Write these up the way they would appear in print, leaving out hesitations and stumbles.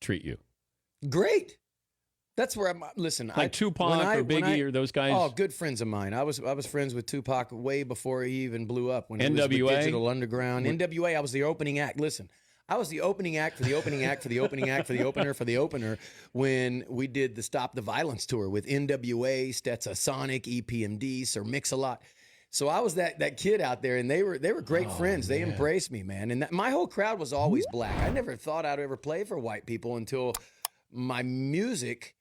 treat you? Great. That's where I'm. Listen, like Tupac or Biggie or those guys. Oh, good friends of mine. I was friends with Tupac way before he even blew up. When he NWA, was with Digital Underground. NWA. I was the opening act. Listen, I was the opening act for the opening act for the opening act for the opener for the opener when we did the Stop the Violence tour with NWA, Stetsasonic, EPMD, Sir Mix-a-Lot. So I was that kid out there, and they were great friends. They embraced me, man. And my whole crowd was always black. I never thought I'd ever play for white people until my music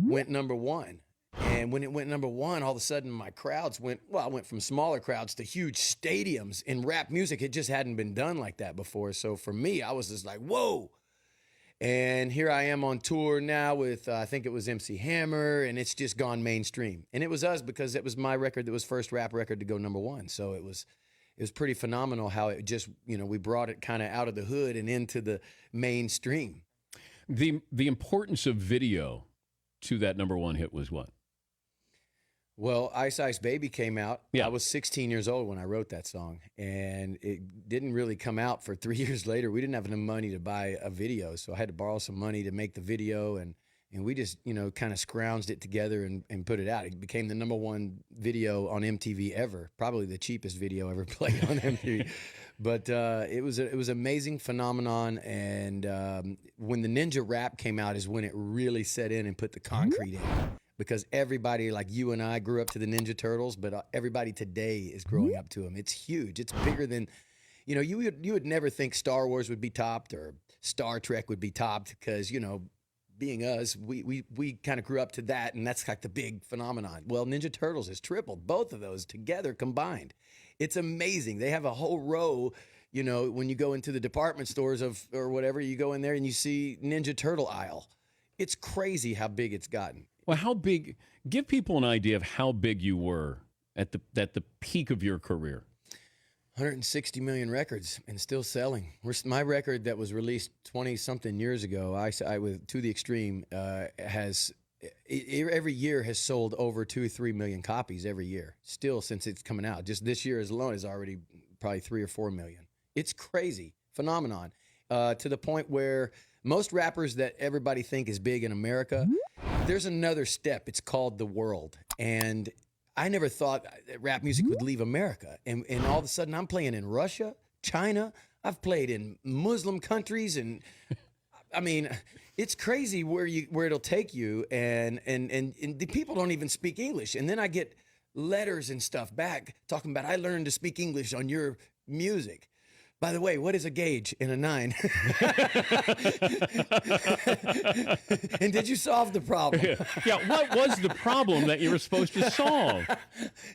went number one. And when it went number one, all of a sudden my crowds I went from smaller crowds to huge stadiums in rap music. It just hadn't been done like that before. So for me, I was just like, whoa. And here I am on tour now with, I think it was MC Hammer, and it's just gone mainstream. And it was us because it was my record that was first rap record to go number one. So it was pretty phenomenal how it just, we brought it kind of out of the hood and into the mainstream. The importance of video to that number one hit was what? Well, Ice Ice Baby came out. Yeah. I was 16 years old when I wrote that song, and it didn't really come out for 3 years later. We didn't have enough money to buy a video, so I had to borrow some money to make the video, and we just, kind of scrounged it together and put it out. It became the number one video on MTV ever, probably the cheapest video ever played on MTV. But it was an amazing phenomenon, and when the Ninja Rap came out is when it really set in and put the concrete in. Because everybody, like you and I, grew up to the Ninja Turtles, but everybody today is growing up to them. It's huge. It's bigger than, you would never think Star Wars would be topped or Star Trek would be topped because, being us, we kind of grew up to that, and that's like the big phenomenon. Well, Ninja Turtles has tripled, both of those together combined. It's amazing. They have a whole row, when you go into the department stores or whatever, you go in there and you see Ninja Turtle aisle. It's crazy how big it's gotten. Well, how big? Give people an idea of how big you were at the peak of your career. 160 million records and still selling. My record that was released 20-something years ago, I with To the Extreme, every year has sold over 2-3 million copies every year. Still, since it's coming out, just this year alone is already probably 3 or 4 million. It's crazy phenomenon to the point where most rappers that everybody think is big in America, there's another step. It's called the world. And I never thought that rap music would leave America. And all of a sudden I'm playing in Russia, China. I've played in Muslim countries. And I mean, it's crazy where it'll take you. And the people don't even speak English. And then I get letters and stuff back talking about, I learned to speak English on your music. By the way, what is a gauge in a 9? And did you solve the problem? Yeah, what was the problem that you were supposed to solve?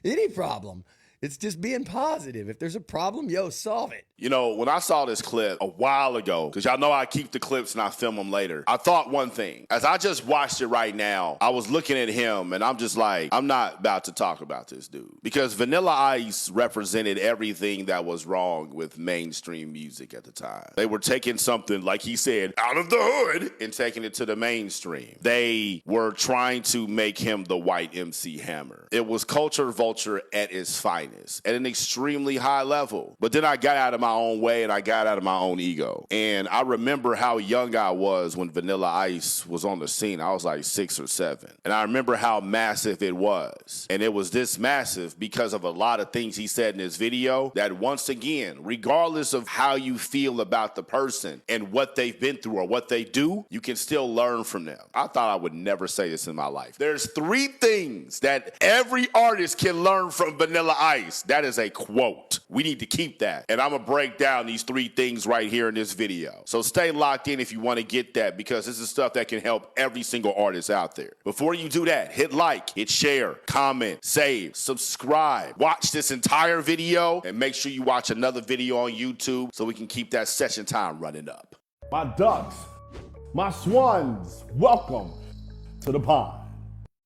Any problem. It's just being positive. If there's a problem, solve it. When I saw this clip a while ago, because y'all know I keep the clips and I film them later, I thought one thing. As I just watched it right now, I was looking at him and I'm just like, I'm not about to talk about this dude. Because Vanilla Ice represented everything that was wrong with mainstream music at the time. They were taking something, like he said, out of the hood and taking it to the mainstream. They were trying to make him the white MC Hammer. It was culture vulture at its finest, at an extremely high level. But then I got out of my own way and I got out of my own ego. And I remember how young I was when Vanilla Ice was on the scene. I was like 6 or 7. And I remember how massive it was. And it was this massive because of a lot of things he said in his video that, once again, regardless of how you feel about the person and what they've been through or what they do, you can still learn from them. I thought I would never say this in my life. There's 3 things that every artist can learn from Vanilla Ice. That is a quote. We need to keep that. And I'm going to break down these 3 things right here in this video. So stay locked in if you want to get that, because this is stuff that can help every single artist out there. Before you do that, hit like, hit share, comment, save, subscribe. Watch this entire video and make sure you watch another video on YouTube so we can keep that session time running up. My ducks, my swans, welcome to the pond.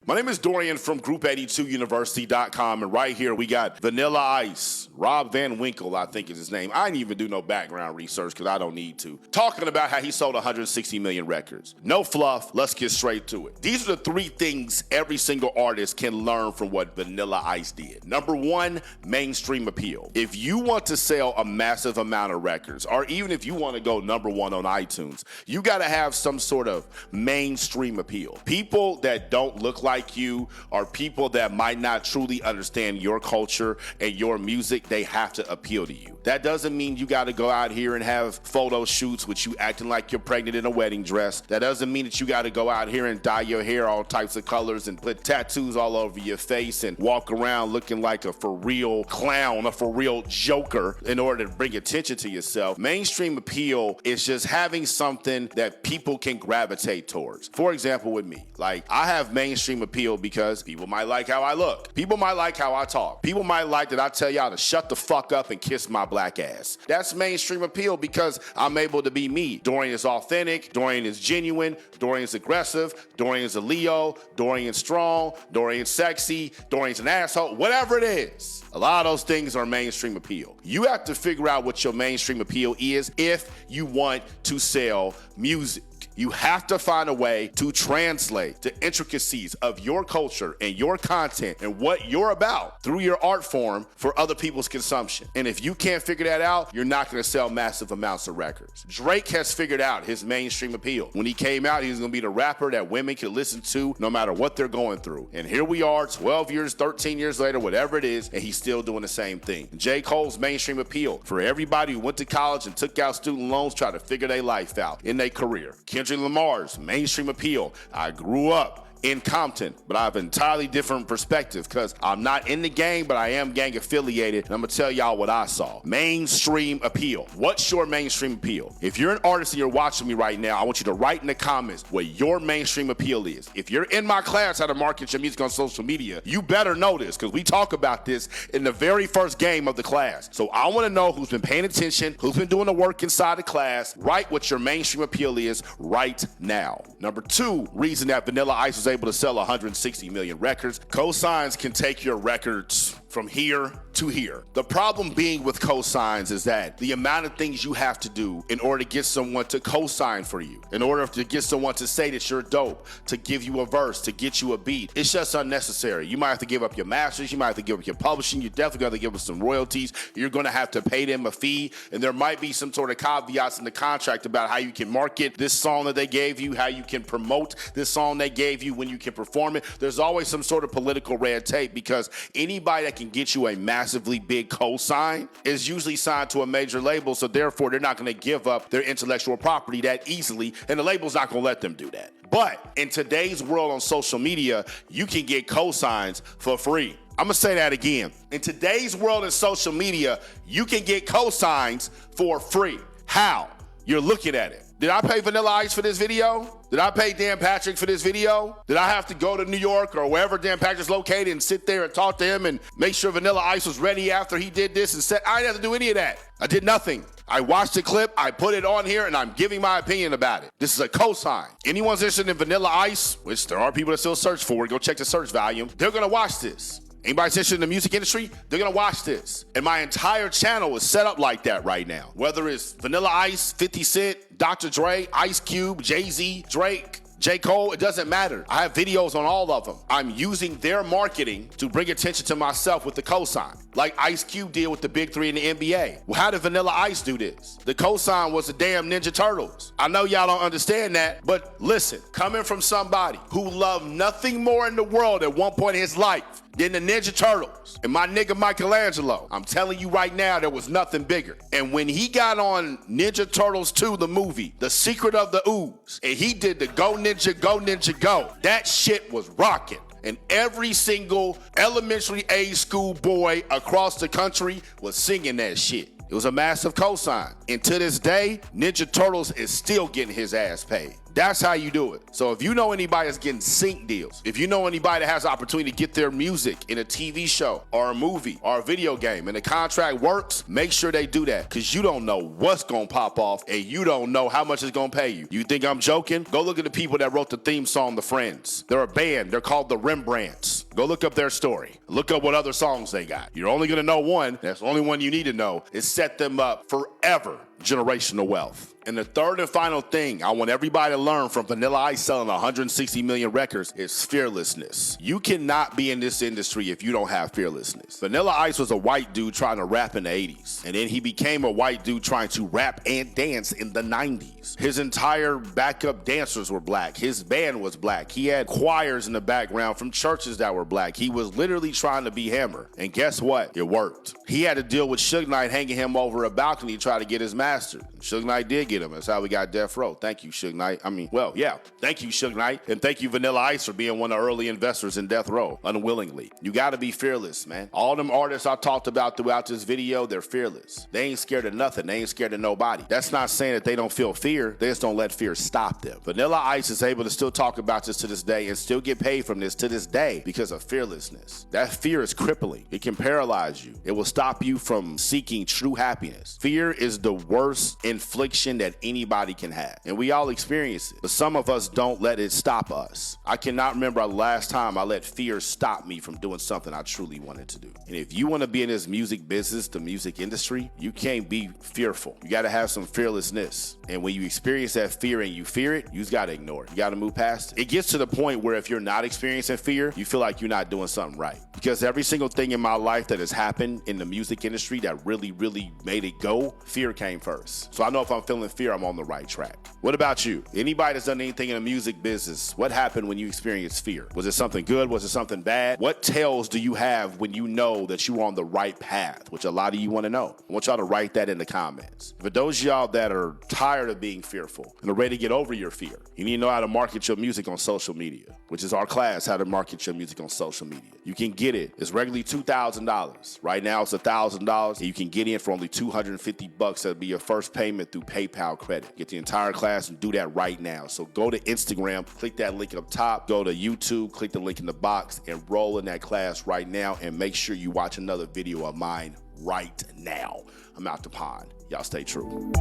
My name is Dorian from Group82University.com, and right here we got Vanilla Ice. Rob Van Winkle, I think is his name. I didn't even do no background research because I don't need to. Talking about how he sold 160 million records. No fluff, let's get straight to it. These are the 3 things every single artist can learn from what Vanilla Ice did. Number 1, mainstream appeal. If you want to sell a massive amount of records, or even if you want to go number 1 on iTunes, you got to have some sort of mainstream appeal. People that don't look like you, or people that might not truly understand your culture and your music, they have to appeal to you. That doesn't mean you got to go out here and have photo shoots with you acting like you're pregnant in a wedding dress. That doesn't mean that you got to go out here and dye your hair all types of colors and put tattoos all over your face and walk around looking like a for real clown, a for real joker in order to bring attention to yourself. Mainstream appeal is just having something that people can gravitate towards. For example, with me, like I have mainstream appeal because people might like how I look. People might like how I talk. People might like that I tell y'all to shut the fuck up and kiss my black ass. That's mainstream appeal because I'm able to be me. Dorian is authentic. Dorian is genuine. Dorian's aggressive. Dorian's a Leo. Dorian's strong. Dorian's sexy. Dorian's an asshole. Whatever it is. A lot of those things are mainstream appeal. You have to figure out what your mainstream appeal is if you want to sell music. You have to find a way to translate the intricacies of your culture and your content and what you're about through your art form for other people's consumption. And if you can't figure that out, you're not going to sell massive amounts of records. Drake has figured out his mainstream appeal. When he came out, he was going to be the rapper that women could listen to no matter what they're going through. And here we are, 12 years, 13 years later, whatever it is, and he's still doing the same thing. J. Cole's mainstream appeal for everybody who went to college and took out student loans, trying to figure their life out in their career. Kendrick Lamar's mainstream appeal. I grew up in Compton, but I have an entirely different perspective because I'm not in the gang, but I am gang affiliated, and I'm gonna tell y'all what I saw. Mainstream appeal. What's your mainstream appeal? If you're an artist and you're watching me right now, I want you to write in the comments what your mainstream appeal is. If you're in my class how to market your music on social media, you better know this because we talk about this in the very first game of the class. So I want to know who's been paying attention, who's been doing the work inside the class. Write what your mainstream appeal is right now. Number 2 reason that Vanilla Ice was able to sell 160 million records. Cosigns can take your records from here to here. The problem being with cosigns is that the amount of things you have to do in order to get someone to cosign for you, in order to get someone to say that you're dope, to give you a verse, to get you a beat, it's just unnecessary. You might have to give up your masters, you might have to give up your publishing, you definitely got to give up some royalties, you're going to have to pay them a fee, and there might be some sort of caveats in the contract about how you can market this song that they gave you, how you can promote this song they gave you, when you can perform it. There's always some sort of political red tape because anybody that can get you a massively big cosign is usually signed to a major label, so therefore they're not going to give up their intellectual property that easily, and the label's not going to let them do that. But in today's world on social media, you can get cosigns for free. I'm going to say that again. In today's world in social media, you can get cosigns for free. How? You're looking at it. Did I pay Vanilla Ice for this video? Did I pay Dan Patrick for this video? Did I have to go to New York or wherever Dan Patrick's located and sit there and talk to him and make sure Vanilla Ice was ready after he did this and said, I didn't have to do any of that. I did nothing. I watched the clip, I put it on here, and I'm giving my opinion about it. This is a cosign. Anyone's interested in Vanilla Ice, which there are people that still search for it, go check the search volume, they're gonna watch this. Anybody's interested in the music industry, they're gonna watch this. And my entire channel is set up like that right now. Whether it's Vanilla Ice, 50 Cent, Dr. Dre, Ice Cube, Jay-Z, Drake, J. Cole, it doesn't matter. I have videos on all of them. I'm using their marketing to bring attention to myself with the cosign, like Ice Cube did with the Big Three in the NBA. Well, how did Vanilla Ice do this? The cosign was the damn Ninja Turtles. I know y'all don't understand that, but listen, coming from somebody who loved nothing more in the world at one point in his life than the Ninja Turtles and my nigga Michelangelo, I'm telling you right now, there was nothing bigger. And when he got on Ninja Turtles 2, the movie, The Secret of the Ooze, and he did the Go Ninja, Go Ninja, Go, that shit was rocking. And every single elementary age school boy across the country was singing that shit. It was a massive cosign. And to this day, Ninja Turtles is still getting his ass paid. That's how you do it. So if you know anybody that's getting sync deals, if you know anybody that has the opportunity to get their music in a TV show or a movie or a video game and the contract works, make sure they do that, because you don't know what's going to pop off and you don't know how much it's going to pay you. You think I'm joking? Go look at the people that wrote the theme song, The Friends. They're a band. They're called the Rembrandts. Go look up their story. Look up what other songs they got. You're only going to know one. That's the only one you need to know. It set them up forever. Generational wealth. And the third and final thing I want everybody to learn from Vanilla Ice selling 160 million records is fearlessness. You cannot be in this industry if you don't have fearlessness. Vanilla Ice was a white dude trying to rap in the 80s. And then he became a white dude trying to rap and dance in the 90s. His entire backup dancers were black. His band was black. He had choirs in the background from churches that were black. He was literally trying to be Hammer. And guess what? It worked. He had to deal with Suge Knight hanging him over a balcony to try to get his master. Suge Knight did get him. That's how we got Death Row. Thank you, Suge Knight. Thank you, Suge Knight. And thank you, Vanilla Ice, for being one of the early investors in Death Row, unwillingly. You got to be fearless, man. All them artists I talked about throughout this video, they're fearless. They ain't scared of nothing. They ain't scared of nobody. That's not saying that they don't feel fear. They just don't let fear stop them. Vanilla Ice is able to still talk about this to this day and still get paid from this to this day because of fearlessness. That fear is crippling. It can paralyze you. It will stop you from seeking true happiness. Fear is the worst infliction that anybody can have, and we all experience it, but some of us don't let it stop us. I cannot remember the last time I let fear stop me from doing something I truly wanted to do. And if you want to be in this music business, the music industry, you can't be fearful. You got to have some fearlessness. And when you experience that fear and you fear it, you just got to ignore it. You got to move past it. It gets to the point where if you're not experiencing fear, you feel like you're not doing something right. Because every single thing in my life that has happened in the music industry that really, really made it go, fear came first. So I know if I'm feeling fear, I'm on the right track. What about you? Anybody that's done anything in the music business, what happened when you experienced fear? Was it something good? Was it something bad? What tales do you have when you know that you're on the right path, which a lot of you want to know? I want y'all to write that in the comments. For those of y'all that are tired of being fearful and are ready to get over your fear, you need to know how to market your music on social media, which is our class, how to market your music on social media. You can get it. It's regularly $2,000. Right now it's $1,000, and you can get in for only $250. That'll be your first payment through PayPal credit. Get the entire class and do that right now. So go to Instagram, click that link up top, go to YouTube, click the link in the box, and roll in that class right now, and make sure you watch another video of mine right now. I'm out the pond. Y'all stay true.